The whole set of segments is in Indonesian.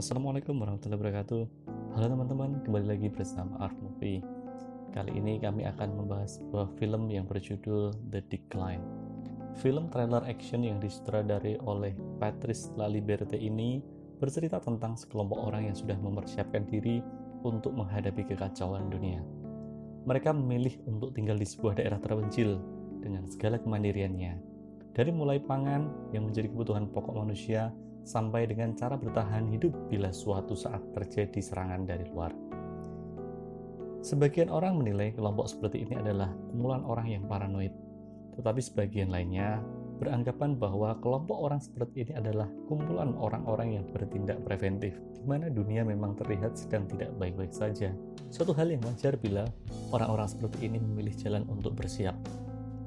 Assalamualaikum warahmatullahi wabarakatuh. Halo teman-teman, kembali lagi bersama Art Movie. Kali ini kami akan membahas sebuah film yang berjudul The Decline. Film trailer action yang disutradarai oleh Patrice Laliberte ini bercerita tentang sekelompok orang yang sudah mempersiapkan diri untuk menghadapi kekacauan dunia. Mereka memilih untuk tinggal di sebuah daerah terpencil dengan segala kemandiriannya. Dari mulai pangan yang menjadi kebutuhan pokok manusia, sampai dengan cara bertahan hidup bila suatu saat terjadi serangan dari luar. Sebagian orang menilai kelompok seperti ini adalah kumpulan orang yang paranoid, tetapi sebagian lainnya beranggapan bahwa kelompok orang seperti ini adalah kumpulan orang-orang yang bertindak preventif, di mana dunia memang terlihat sedang tidak baik-baik saja. Suatu hal yang wajar bila orang-orang seperti ini memilih jalan untuk bersiap.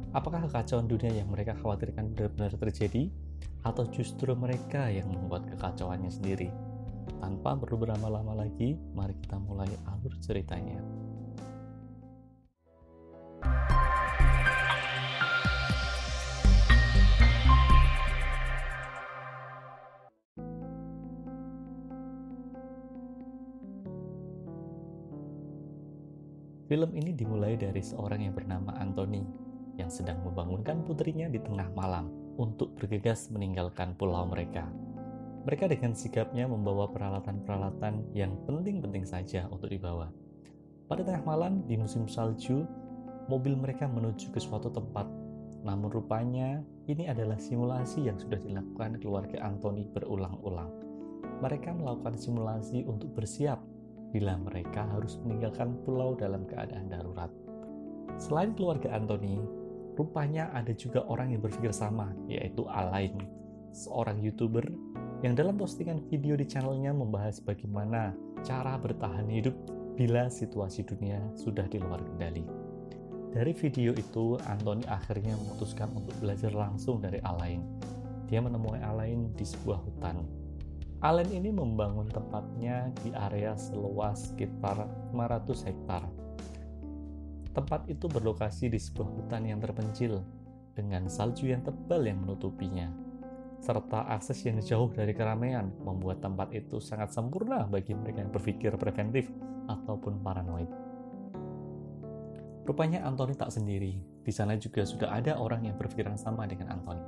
Apakah kekacauan dunia yang mereka khawatirkan benar-benar terjadi? Atau justru mereka yang membuat kekacauannya sendiri? Tanpa perlu berlama-lama lagi, mari kita mulai alur ceritanya. Film ini dimulai dari seorang yang bernama Anthony, yang sedang membangunkan putrinya di tengah malam untuk bergegas meninggalkan pulau mereka. Mereka dengan sigapnya membawa peralatan-peralatan yang penting-penting saja untuk dibawa. Pada tengah malam di musim salju, mobil mereka menuju ke suatu tempat. Namun rupanya ini adalah simulasi yang sudah dilakukan keluarga Anthony berulang-ulang. Mereka melakukan simulasi untuk bersiap bila mereka harus meninggalkan pulau dalam keadaan darurat. Selain keluarga Anthony, rupanya ada juga orang yang berpikir sama, yaitu Alain, seorang YouTuber yang dalam postingan video di channelnya membahas bagaimana cara bertahan hidup bila situasi dunia sudah di luar kendali. Dari video itu, Anthony akhirnya memutuskan untuk belajar langsung dari Alain. Dia menemui Alain di sebuah hutan. Alain ini membangun tempatnya di area seluas sekitar 500 hektar. Tempat itu berlokasi di sebuah hutan yang terpencil, dengan salju yang tebal yang menutupinya, serta akses yang jauh dari keramaian membuat tempat itu sangat sempurna bagi mereka yang berpikir preventif ataupun paranoid. Rupanya Anthony tak sendiri, di sana juga sudah ada orang yang berpikiran sama dengan Anthony.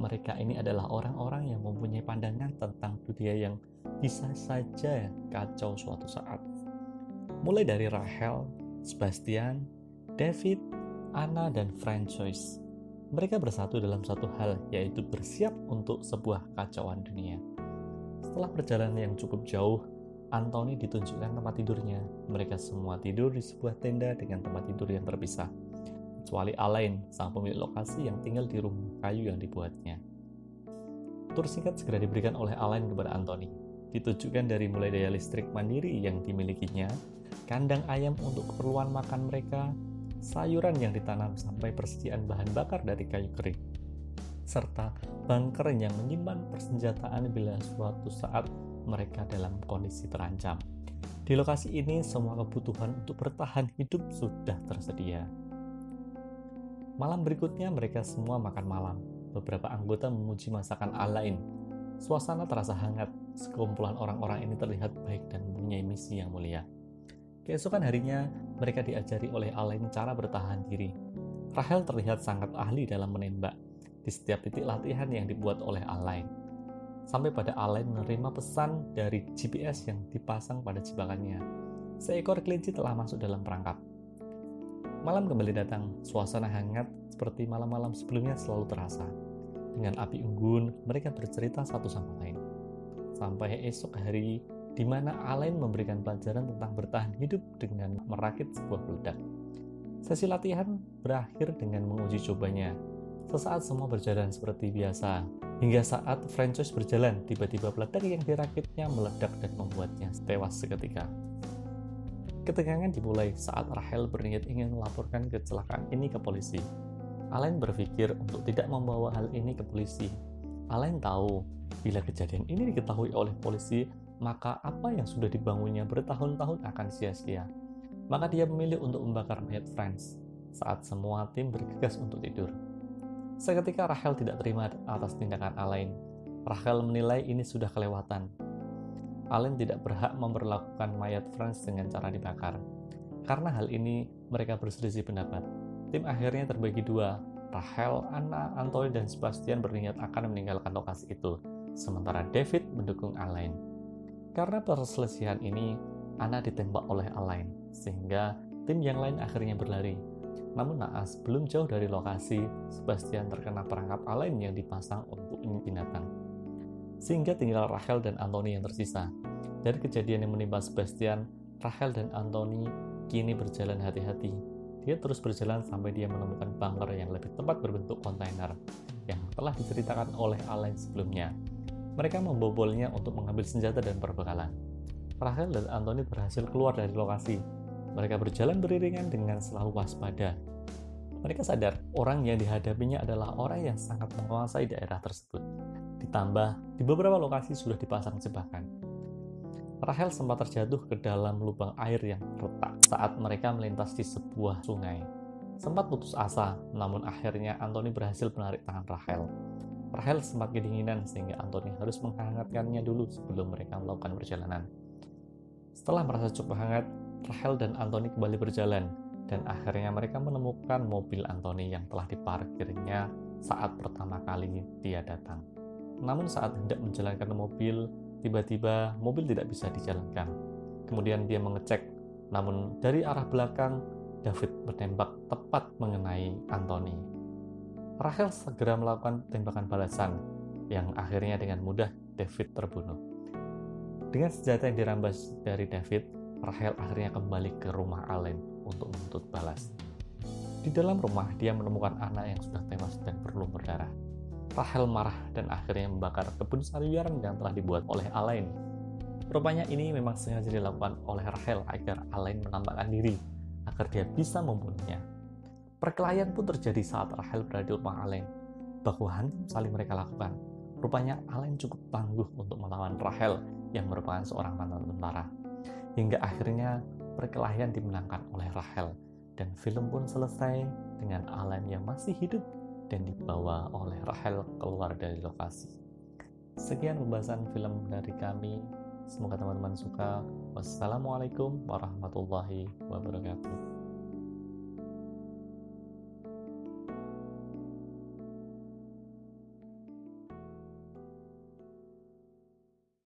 Mereka ini adalah orang-orang yang mempunyai pandangan tentang dunia yang bisa saja kacau suatu saat. Mulai dari Rachel, Sebastian, David, Anna, dan Francois. Mereka bersatu dalam satu hal, yaitu bersiap untuk sebuah kacauan dunia. Setelah perjalanan yang cukup jauh, Anthony ditunjukkan tempat tidurnya. Mereka semua tidur di sebuah tenda dengan tempat tidur yang terpisah, kecuali Alain, sang pemilik lokasi yang tinggal di rumah kayu yang dibuatnya. Tur singkat segera diberikan oleh Alain kepada Anthony. Ditunjukkan dari mulai daya listrik mandiri yang dimilikinya, kandang ayam untuk keperluan makan mereka, sayuran yang ditanam sampai persediaan bahan bakar dari kayu kering, serta bunker yang menyimpan persenjataan bila suatu saat mereka dalam kondisi terancam. Di lokasi ini, semua kebutuhan untuk bertahan hidup sudah tersedia. Malam berikutnya, mereka semua makan malam. Beberapa anggota memuji masakan Alain. Suasana terasa hangat. Sekumpulan orang-orang ini terlihat baik dan mempunyai misi yang mulia. Keesokan harinya, mereka diajari oleh Alain cara bertahan diri. Rachel terlihat sangat ahli dalam menembak di setiap titik latihan yang dibuat oleh Alain. Sampai pada Alain menerima pesan dari GPS yang dipasang pada jebakannya. Seekor kelinci telah masuk dalam perangkap. Malam kembali datang, suasana hangat seperti malam-malam sebelumnya selalu terasa. Dengan api unggun, mereka bercerita satu sama lain. Sampai esok hari, di mana Alain memberikan pelajaran tentang bertahan hidup dengan merakit sebuah peledak. Sesi latihan berakhir dengan menguji cobanya. Sesaat semua berjalan seperti biasa, hingga saat Francois berjalan, tiba-tiba peledak yang dirakitnya meledak dan membuatnya tewas seketika. Ketegangan dimulai saat Rachel berniat ingin melaporkan kecelakaan ini ke polisi. Alain berpikir untuk tidak membawa hal ini ke polisi. Alain tahu, bila kejadian ini diketahui oleh polisi, maka apa yang sudah dibangunnya bertahun-tahun akan sia-sia. Maka dia memilih untuk membakar mayat Franz saat semua tim bergegas untuk tidur. Seketika Rachel tidak terima atas tindakan Alain. Rachel menilai ini sudah kelewatan. Alain tidak berhak memperlakukan mayat Franz dengan cara dibakar. Karena hal ini, mereka berselisih pendapat. Tim akhirnya terbagi dua. Rachel, Anna, Anthony, dan Sebastian berniat akan meninggalkan lokasi itu, sementara David mendukung Alain. Karena perselisihan ini, Anna ditembak oleh Alain, sehingga tim yang lain akhirnya berlari. Namun naas, belum jauh dari lokasi, Sebastian terkena perangkap Alain yang dipasang untuk binatang. Sehingga tinggal Rachel dan Anthony yang tersisa. Dari kejadian yang menimpa Sebastian, Rachel dan Anthony kini berjalan hati-hati. Dia terus berjalan sampai dia menemukan bunker yang lebih tepat berbentuk kontainer yang telah diceritakan oleh Alain sebelumnya. Mereka membobolnya untuk mengambil senjata dan perbekalan. Rachel dan Anthony berhasil keluar dari lokasi. Mereka berjalan beriringan dengan selalu waspada. Mereka sadar orang yang dihadapinya adalah orang yang sangat menguasai daerah tersebut. Ditambah, di beberapa lokasi sudah dipasang jebakan. Rachel sempat terjatuh ke dalam lubang air yang retak saat mereka melintas di sebuah sungai. Sempat putus asa, namun akhirnya Anthony berhasil menarik tangan Rachel. Rachel sempat kedinginan sehingga Anthony harus menghangatkannya dulu sebelum mereka melakukan perjalanan. Setelah merasa cukup hangat, Rachel dan Anthony kembali berjalan, dan akhirnya mereka menemukan mobil Anthony yang telah diparkirnya saat pertama kali dia datang. Namun saat hendak menjalankan mobil, tiba-tiba mobil tidak bisa dijalankan. Kemudian dia mengecek, namun dari arah belakang, David menembak tepat mengenai Anthony. Rachel segera melakukan tembakan balasan, yang akhirnya dengan mudah David terbunuh. Dengan senjata yang dirampas dari David, Rachel akhirnya kembali ke rumah Alain untuk menuntut balas. Di dalam rumah, dia menemukan anak yang sudah tewas dan berlumur darah. Rachel marah dan akhirnya membakar kebun sayuran yang telah dibuat oleh Alain. Rupanya ini memang sengaja dilakukan oleh Rachel agar Alain menampakkan diri, agar dia bisa membunuhnya. Perkelahian pun terjadi saat Rachel berada di rumah Alain. Baku hantam saling mereka lakukan. Rupanya Alain cukup tangguh untuk melawan Rachel yang merupakan seorang mantan tentara. Hingga akhirnya perkelahian dimenangkan oleh Rachel, dan film pun selesai dengan Alain yang masih hidup dan dibawa oleh Rachel keluar dari lokasi. Sekian pembahasan film dari kami. Semoga teman-teman suka. Wassalamualaikum warahmatullahi wabarakatuh.